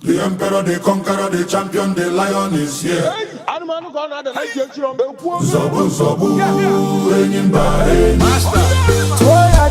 The emperor, the conqueror, the champion, the lion is here.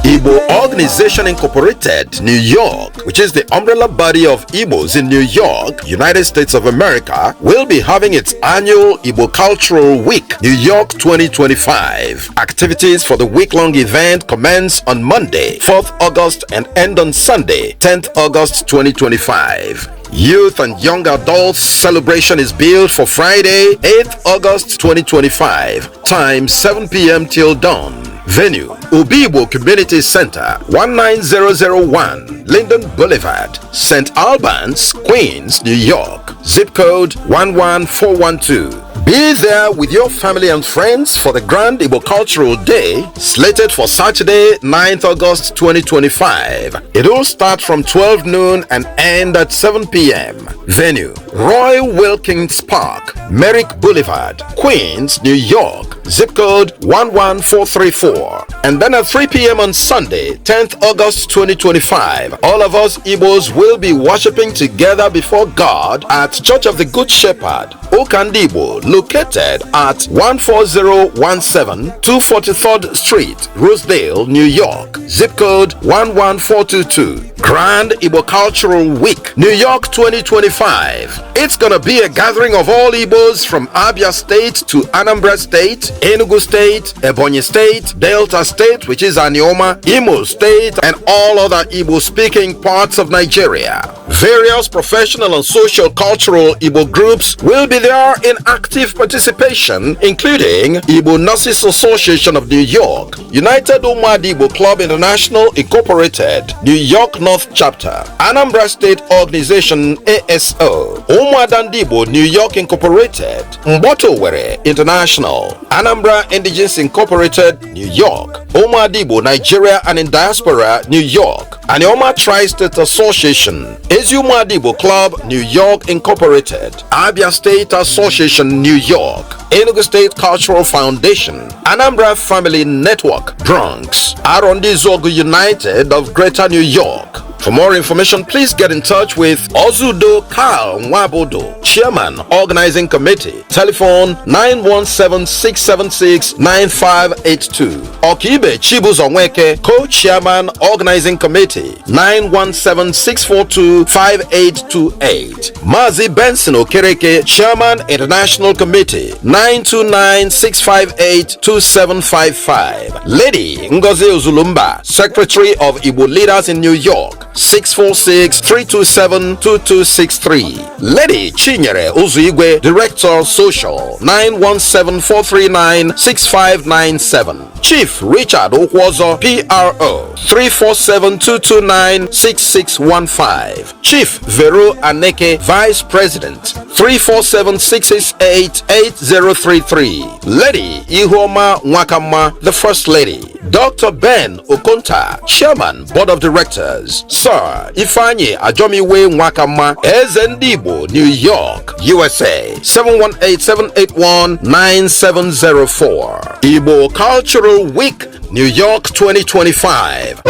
Igbo Organization Incorporated, New York, which is the umbrella body of Igbos in New York, United States of America, will be having its annual Igbo Cultural Week, New York 2025. Activities for the week-long event commence on Monday, 4th August and end on Sunday, 10th August 2025. Youth and young adults celebration is billed for Friday, 8th August 2025. Time 7 p.m. till dawn. Venue, Ubibo Community Center, 19001, Linden Boulevard, St. Albans, Queens, New York. Zip code 11412. Be there with your family and friends for the Grand Igbo Cultural Day, slated for Saturday, 9th August 2025. It will start from 12 noon and end at 7 p.m. Venue, Roy Wilkins Park, Merrick Boulevard, Queens, New York. Zip code 11434. And then at 3 p.m. on Sunday, 10th August 2025, all of us Igbos will be worshiping together before God at Church of the Good Shepherd, Okandibo, located at 14017 243rd Street, Rosedale, New York. Zip code 11422. Grand Igbo Cultural Week, New York 2025. It's gonna be a gathering of all Igbos from Abia State to Anambra State, Enugu State, Ebonyi State, Delta State, which is Anioma, Imo State, and all other Igbo-speaking parts of Nigeria. Various professional and social cultural Igbo groups will be there in active participation, including Igbo Nurses Association of New York, United Umad Igbo Club International Incorporated, New York North Chapter, Anambra State Organization ASO, Umuadandibo New York Incorporated, Mbotowere International, Anambra Indigenous Incorporated, New York, Umuadibo Nigeria and in Diaspora, New York, Anioma Tri-State Association, Eziumuadibo Club, New York Incorporated, Abia State Association, New York, Enugu State Cultural Foundation, Anambra Family Network, Bronx, Arondizogu United of Greater New York. For more information, please get in touch with Ozudo Carl Nwabodo, Chairman, Organizing Committee. Telephone 917-676-9582. Okibe Chibuzonweke, Co-Chairman, Organizing Committee. 917-642-5828. Mazi Benson Okereke, Chairman, International Committee. 929-658-2755. Lady Ngozi Uzulumba, Secretary of Igbo Leaders in New York. 646-327-2263. Lady Chinyere Uzuigwe, Director Social, 917-439-6597. Chief Richard Okwozo, PRO, 347-229-6615. Chief Vero Aneke, Vice President, 347-668-8033. Lady Ihoma Nwakama, the First Lady. Dr. Ben Okonta, Chairman, Board of Directors. Sir Ifanye Ajomiwe Nwakama, Ezendibo, New York, USA, 718-781-9704. Igbo Cultural Week, New York 2025.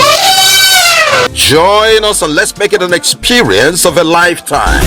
Join us and let's make it an experience of a lifetime.